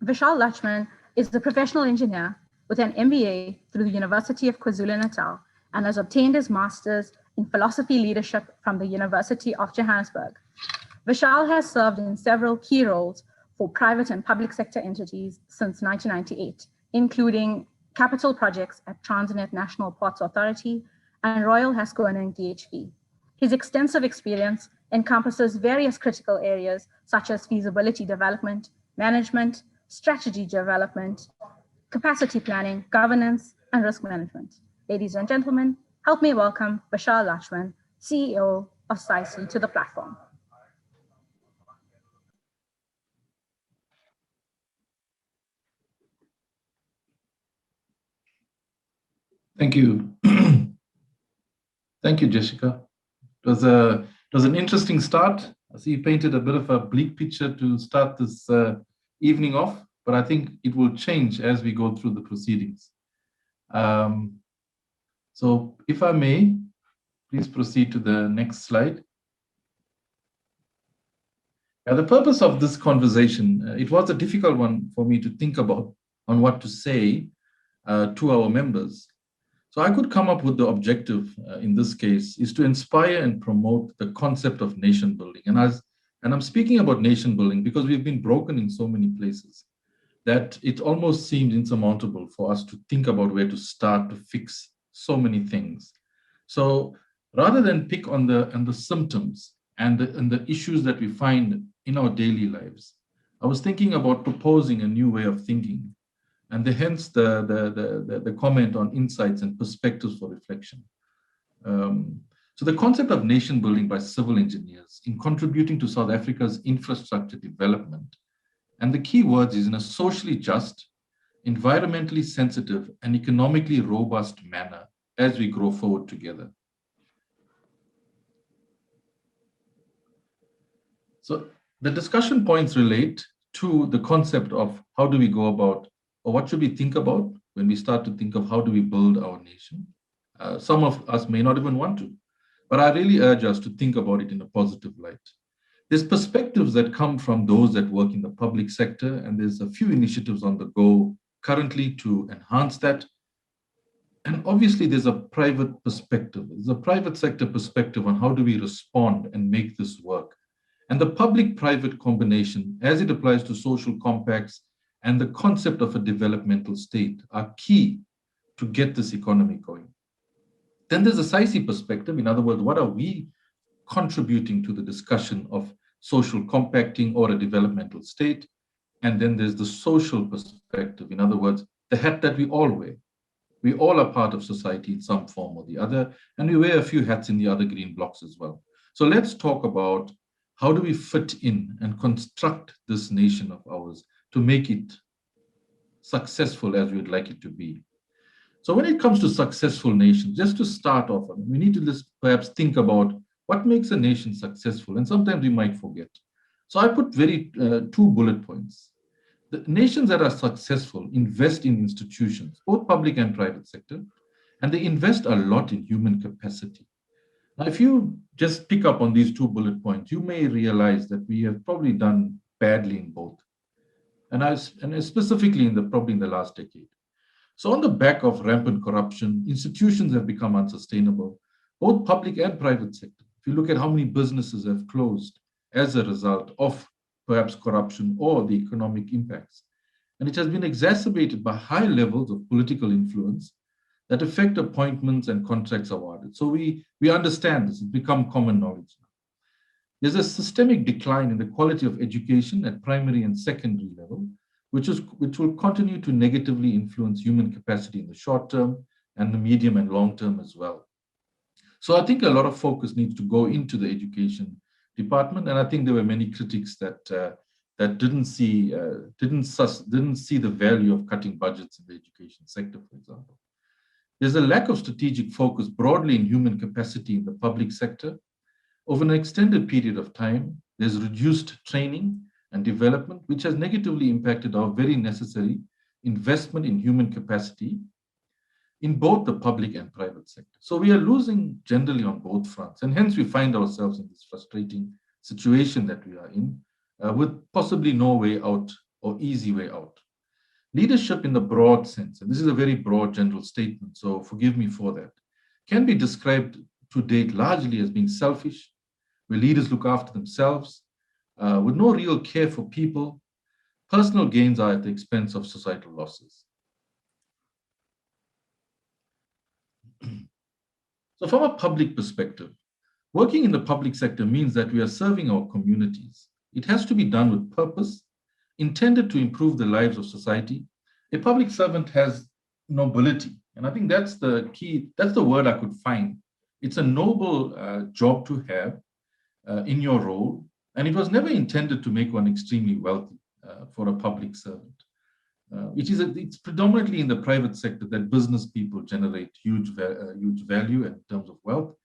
Vishaal Lutchman is a professional engineer with an MBA through the University of KwaZulu-Natal and has obtained his master's in philosophy leadership from the University of Johannesburg. Vishaal has served in several key roles for private and public sector entities since 1998, including capital projects at Transnet National Ports Authority and Royal Haskoning DHB. His extensive experience encompasses various critical areas such as feasibility development, management, strategy development, capacity planning, governance, and risk management. Ladies and gentlemen, help me welcome Vishaal Lutchman, CEO of SAICE, to the platform. Thank you. Thank you, Jessica. It was an interesting start. I see you painted a bit of a bleak picture to start this evening off, but I think it will change as we go through the proceedings. So if I may, please proceed to the next slide. Now, the purpose of this conversation, it was a difficult one for me to think about on what to say to our members. So I could come up with the objective in this case is to inspire and promote the concept of nation building. And I'm speaking about nation building because we've been broken in so many places that it almost seems insurmountable for us to think about where to start to fix so many things. So rather than pick on the symptoms and the issues that we find in our daily lives, I was thinking about proposing a new way of thinking, and hence the comment on insights and perspectives for reflection. So the concept of nation building by civil engineers in contributing to South Africa's infrastructure development, and the key words is in a socially just, environmentally sensitive, and economically robust manner as we grow forward together. So the discussion points relate to the concept of how do we go about, or what should we think about when we start to think of how do we build our nation? Some of us may not even want to, but I really urge us to think about it in a positive light. There's perspectives that come from those that work in the public sector, and there's a few initiatives on the go currently to enhance that. And obviously there's a private perspective. There's a private sector perspective on how do we respond and make this work. And the public-private combination, as it applies to social compacts and the concept of a developmental state, are key to get this economy going. Then there's a SAICE perspective. In other words, what are we contributing to the discussion of social compacting or a developmental state? And then there's the social perspective. In other words, the hat that we all wear. We all are part of society in some form or the other, and we wear a few hats in the other green blocks as well. So let's talk about how do we fit in and construct this nation of ours to make it successful as we would like it to be. So when it comes to successful nations, just to start off, we need to just perhaps think about what makes a nation successful, and sometimes we might forget. So I put two bullet points. The nations that are successful invest in institutions, both public and private sector, and they invest a lot in human capacity. Now, if you just pick up on these two bullet points, you may realize that we have probably done badly in both, and specifically probably in the last decade. So on the back of rampant corruption, institutions have become unsustainable, both public and private sector. If you look at how many businesses have closed as a result of perhaps corruption or the economic impacts. And it has been exacerbated by high levels of political influence that affect appointments and contracts awarded. So we understand this, it's become common knowledge now. There's a systemic decline in the quality of education at primary and secondary level, which will continue to negatively influence human capacity in the short term and the medium and long term as well. So I think a lot of focus needs to go into the education department, and I think there were many critics that didn't see the value of cutting budgets in the education sector, for example. There's a lack of strategic focus broadly in human capacity in the public sector. Over an extended period of time, there's reduced training and development, which has negatively impacted our very necessary investment in human capacity in both the public and private sector. So we are losing generally on both fronts, and hence we find ourselves in this frustrating situation that we are in, with possibly no way out or easy way out. Leadership in the broad sense, and this is a very broad general statement, so forgive me for that, can be described to date largely as being selfish, where leaders look after themselves, with no real care for people. Personal gains are at the expense of societal losses. So from a public perspective, working in the public sector means that we are serving our communities. It has to be done with purpose, intended to improve the lives of society. A public servant has nobility, and I think that's the key, that's the word I could find. It's a noble job to have in your role, and it was never intended to make one extremely wealthy for a public servant. It's predominantly in the private sector that business people generate huge value in terms of wealth.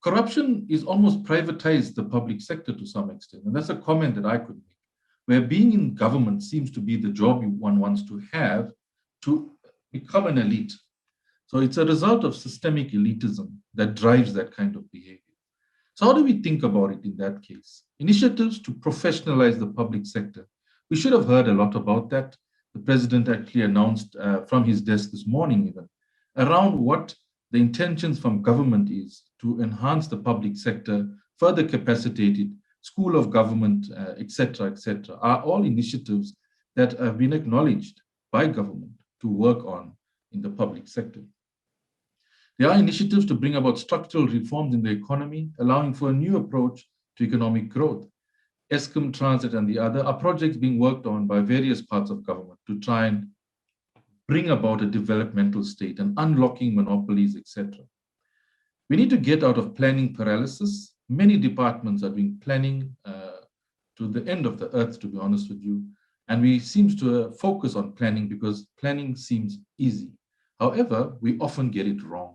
Corruption is almost privatized the public sector to some extent, and that's a comment that I could make, where being in government seems to be the job one wants to have to become an elite. So it's a result of systemic elitism that drives that kind of behavior. So how do we think about it in that case? Initiatives to professionalize the public sector. We should have heard a lot about that. The president actually announced from his desk this morning even around what the intentions from government is to enhance the public sector, further capacitate it, school of government, etc., are all initiatives that have been acknowledged by government to work on in the public sector. There are initiatives to bring about structural reforms in the economy, allowing for a new approach to economic growth. ESCOM, Transit, and the other are projects being worked on by various parts of government to try and bring about a developmental state and unlocking monopolies, etc. We need to get out of planning paralysis. Many departments are doing planning to the end of the earth, to be honest with you. And we seem to focus on planning because planning seems easy. However, we often get it wrong.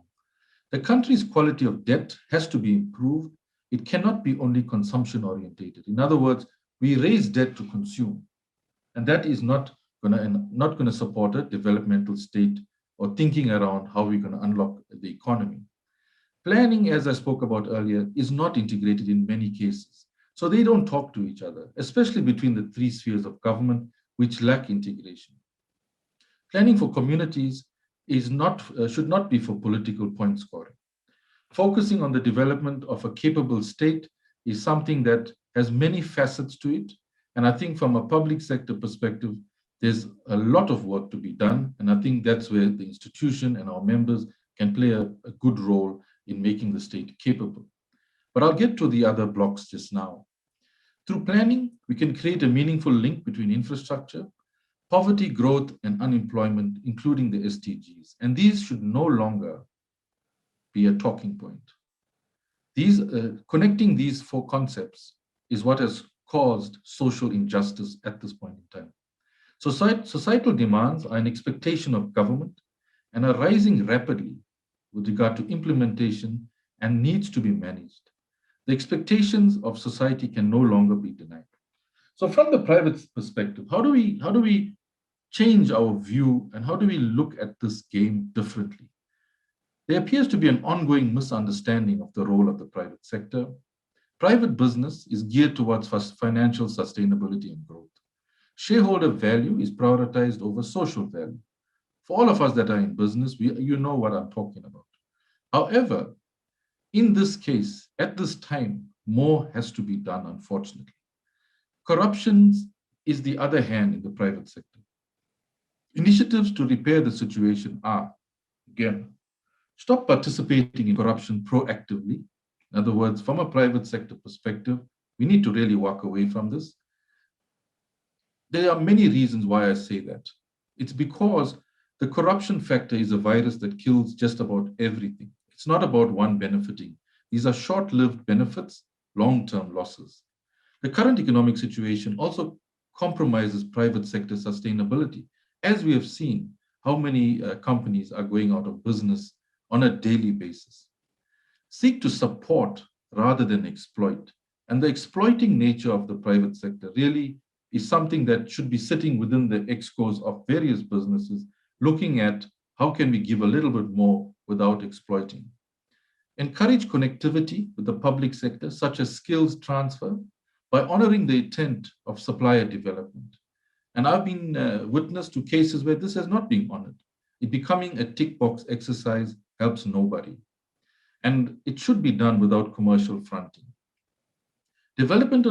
The country's quality of debt has to be improved. It cannot be only consumption orientated. In other words, we raise debt to consume, and that is not going to support a developmental state or thinking around how we're going to unlock the economy. Planning, as I spoke about earlier, is not integrated in many cases. So they don't talk to each other, especially between the three spheres of government, which lack integration. Planning for communities should not be for political point scoring. Focusing on the development of a capable state is something that has many facets to it. And I think from a public sector perspective, there's a lot of work to be done. And I think that's where the institution and our members can play a good role in making the state capable. But I'll get to the other blocks just now. Through planning, we can create a meaningful link between infrastructure, poverty, growth, and unemployment, including the SDGs. And these should no longer be a talking point. Connecting these four concepts is what has caused social injustice at this point in time. Societal demands are an expectation of government and are rising rapidly with regard to implementation and needs to be managed. The expectations of society can no longer be denied. So from the private perspective, how do we change our view and how do we look at this game differently? There appears to be an ongoing misunderstanding of the role of the private sector. Private business is geared towards financial sustainability and growth. Shareholder value is prioritized over social value. For all of us that are in business, you know what I'm talking about. However, in this case, at this time, more has to be done, unfortunately. Corruption is the other hand in the private sector. Initiatives to repair the situation are, again, stop participating in corruption proactively. In other words, from a private sector perspective, we need to really walk away from this. There are many reasons why I say that. It's because the corruption factor is a virus that kills just about everything. It's not about one benefiting. These are short-lived benefits, long-term losses. The current economic situation also compromises private sector sustainability, as we have seen how many companies are going out of business on a daily basis. Seek to support rather than exploit. And the exploiting nature of the private sector really is something that should be sitting within the excos of various businesses, looking at how can we give a little bit more without exploiting. Encourage connectivity with the public sector, such as skills transfer, by honoring the intent of supplier development. And I've been witness to cases where this has not been honored. It becoming a tick box exercise helps nobody. And it should be done without commercial fronting. Development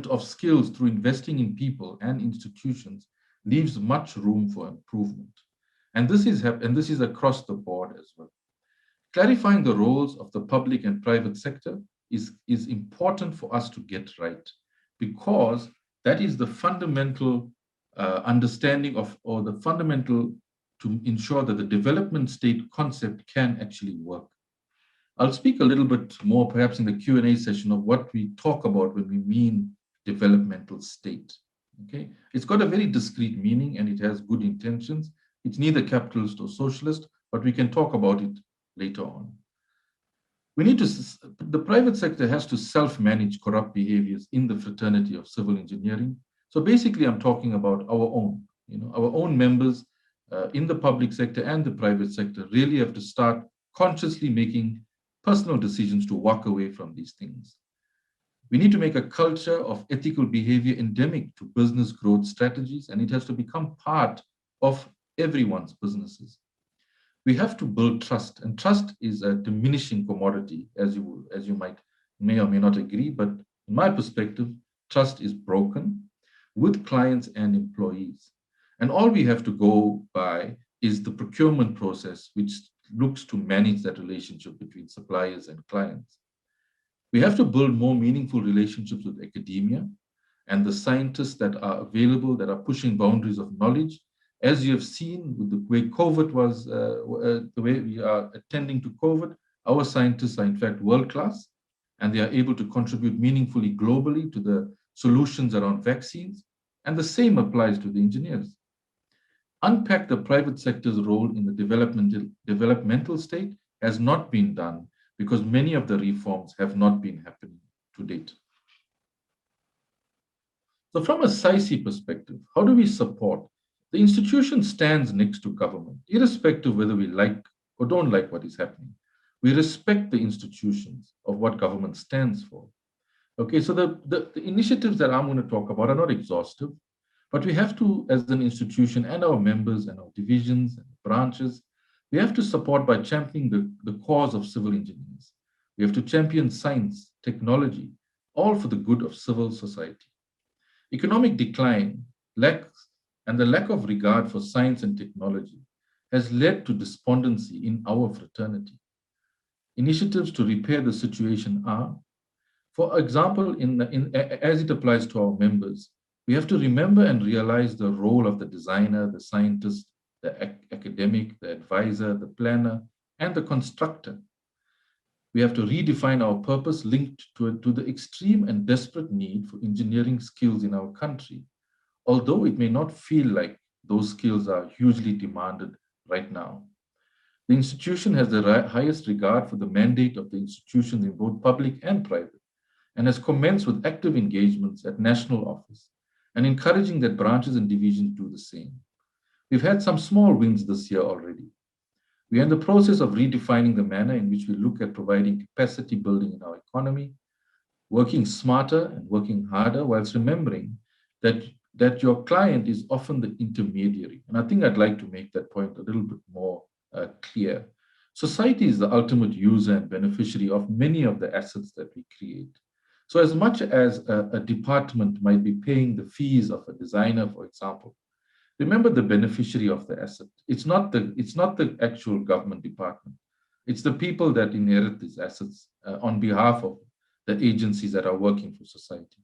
of skills through investing in people and institutions leaves much room for improvement. And this is across the board as well. Clarifying the roles of the public and private sector is important for us to get right, because that is the fundamental understanding of, or the fundamental to ensure that the development state concept can actually work. I'll speak a little bit more perhaps in the Q&A session of what we talk about when we mean developmental state. Okay, it's got a very discrete meaning and it has good intentions. It's neither capitalist or socialist, but we can talk about it later on. The private sector has to self-manage corrupt behaviors in the fraternity of civil engineering. So basically, I'm talking about our own members in the public sector and the private sector really have to start consciously making personal decisions to walk away from these things. We need to make a culture of ethical behavior endemic to business growth strategies, and it has to become part of everyone's businesses. We have to build trust, and trust is a diminishing commodity, as you may or may not agree, but in my perspective, trust is broken with clients and employees. And all we have to go by is the procurement process, which looks to manage that relationship between suppliers and clients. We have to build more meaningful relationships with academia and the scientists that are available, that are pushing boundaries of knowledge. As you have seen with the way COVID was, the way we are attending to COVID, our scientists are in fact world-class, and they are able to contribute meaningfully globally to the solutions around vaccines. And the same applies to the engineers. Unpack the private sector's role in the developmental state has not been done because many of the reforms have not been happening to date. So from a SAICE perspective, how do we support? The institution stands next to government, irrespective of whether we like or don't like what is happening. We respect the institutions of what government stands for. Okay, so the initiatives that I'm going to talk about are not exhaustive, but we have to, as an institution and our members and our divisions and branches, we have to support by championing the cause of civil engineers. We have to champion science, technology, all for the good of civil society. Economic decline, and the lack of regard for science and technology has led to despondency in our fraternity. Initiatives to repair the situation are, for example, as it applies to our members, we have to remember and realize the role of the designer, the scientist, the academic, the advisor, the planner, and the constructor. We have to redefine our purpose linked to the extreme and desperate need for engineering skills in our country, although it may not feel like those skills are hugely demanded right now. The institution has the highest regard for the mandate of the institutions in both public and private, and has commenced with active engagements at national office and encouraging that branches and divisions do the same. We've had some small wins this year already. We are in the process of redefining the manner in which we look at providing capacity building in our economy, working smarter and working harder, whilst remembering that your client is often the intermediary. And I think I'd like to make that point a little bit more clear. Society is the ultimate user and beneficiary of many of the assets that we create. So as much as a department might be paying the fees of a designer, for example, remember the beneficiary of the asset. It's not the actual government department. It's the people that inherit these assets on behalf of the agencies that are working for society.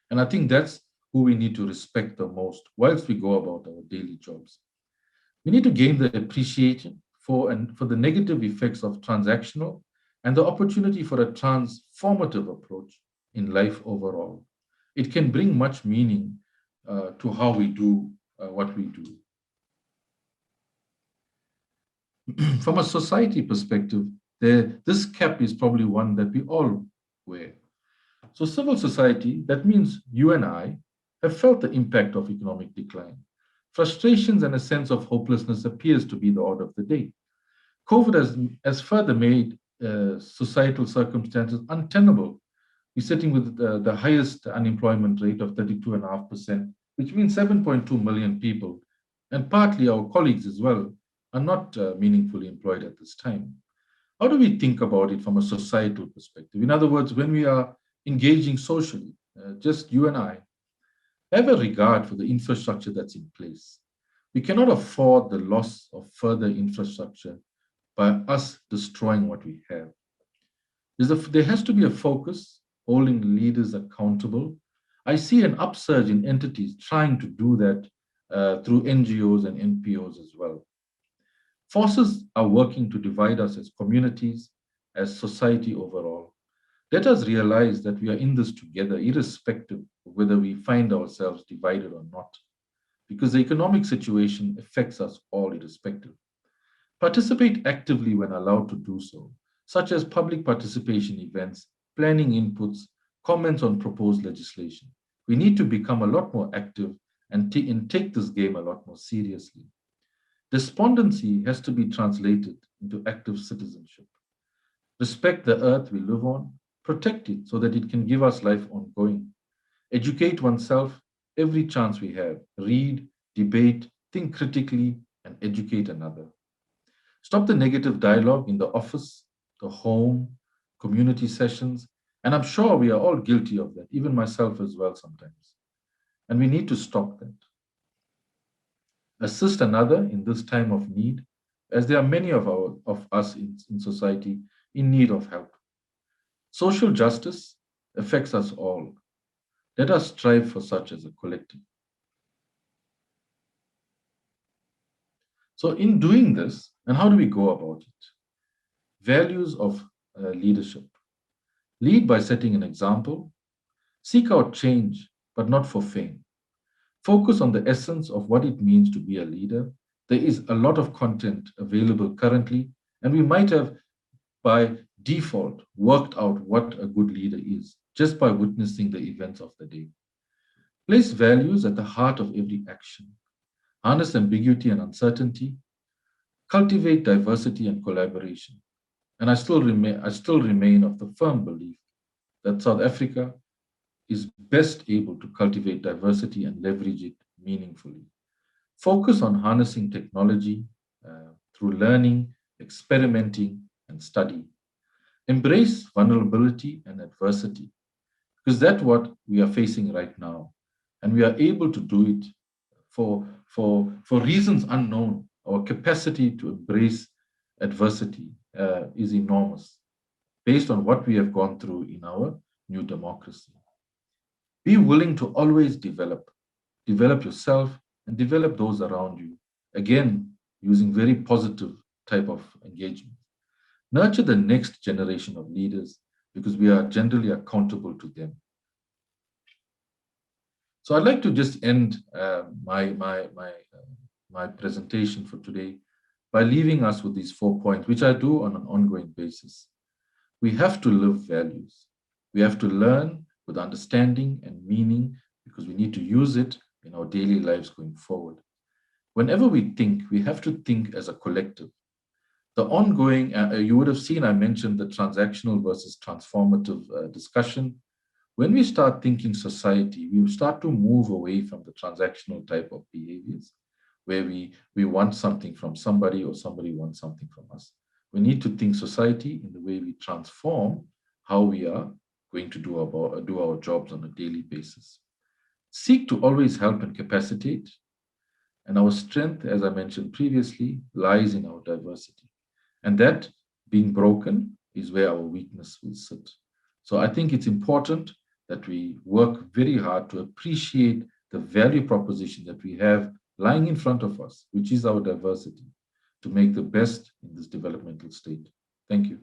And I think that's who we need to respect the most whilst we go about our daily jobs. We need to gain the appreciation for the negative effects of transactional and the opportunity for a transformative approach in life overall. It can bring much meaning to how we do what we do. From a society perspective, this cap is probably one that we all wear. So civil society, that means you and I, have felt the impact of economic decline. Frustrations and a sense of hopelessness appears to be the order of the day. COVID has further made societal circumstances untenable. We're sitting with the highest unemployment rate of 32.5% which means 7.2 million people, and partly our colleagues as well, are not meaningfully employed at this time. How do we think about it from a societal perspective? In other words, when we are engaging socially, just you and I, have a regard for the infrastructure that's in place. We cannot afford the loss of further infrastructure by us destroying what we have. There has to be a focus, holding leaders accountable. I see an upsurge in entities trying to do that through NGOs and NPOs as well. Forces are working to divide us as communities, as society overall. Let us realize that we are in this together, irrespective of whether we find ourselves divided or not, because the economic situation affects us all irrespective. Participate actively when allowed to do so, such as public participation events, planning inputs, comments on proposed legislation. We need to become a lot more active and take this game a lot more seriously. Despondency has to be translated into active citizenship. Respect the earth we live on, protect it so that it can give us life ongoing. Educate oneself every chance we have. Read, debate, think critically, and educate another. Stop the negative dialogue in the office, the home, community sessions, and I'm sure we are all guilty of that, even myself as well sometimes. And we need to stop that. Assist another in this time of need, as there are many of us in society in need of help. Social justice affects us all. Let us strive for such as a collective. So in doing this, and how do we go about it? Values of leadership. Lead by setting an example. Seek out change, but not for fame. Focus on the essence of what it means to be a leader. There is a lot of content available currently, and we might have, by default, worked out what a good leader is just by witnessing the events of the day. Place values at the heart of every action. Harness ambiguity and uncertainty. Cultivate diversity and collaboration. And I still remain of the firm belief that South Africa is best able to cultivate diversity and leverage it meaningfully. Focus on harnessing technology through learning, experimenting, and study. Embrace vulnerability and adversity, because that's what we are facing right now. And we are able to do it for reasons unknown. Our capacity to embrace adversity is enormous, based on what we have gone through in our new democracy. Be willing to always develop yourself and develop those around you. Again, using very positive type of engagement. Nurture the next generation of leaders because we are generally accountable to them. So I'd like to just end my presentation for today by leaving us with these 4 points, which I do on an ongoing basis. We have to live values. We have to learn with understanding and meaning because we need to use it in our daily lives going forward. Whenever we think, we have to think as a collective. The ongoing, you would have seen I mentioned the transactional versus transformative discussion. When we start thinking society, we start to move away from the transactional type of behaviors where we want something from somebody or somebody wants something from us. We need to think society in the way we transform how we are going to do our jobs on a daily basis. Seek to always help and capacitate. And our strength, as I mentioned previously, lies in our diversity. And that being broken is where our weakness will sit. So I think it's important that we work very hard to appreciate the value proposition that we have lying in front of us, which is our diversity, to make the best in this developmental state. Thank you.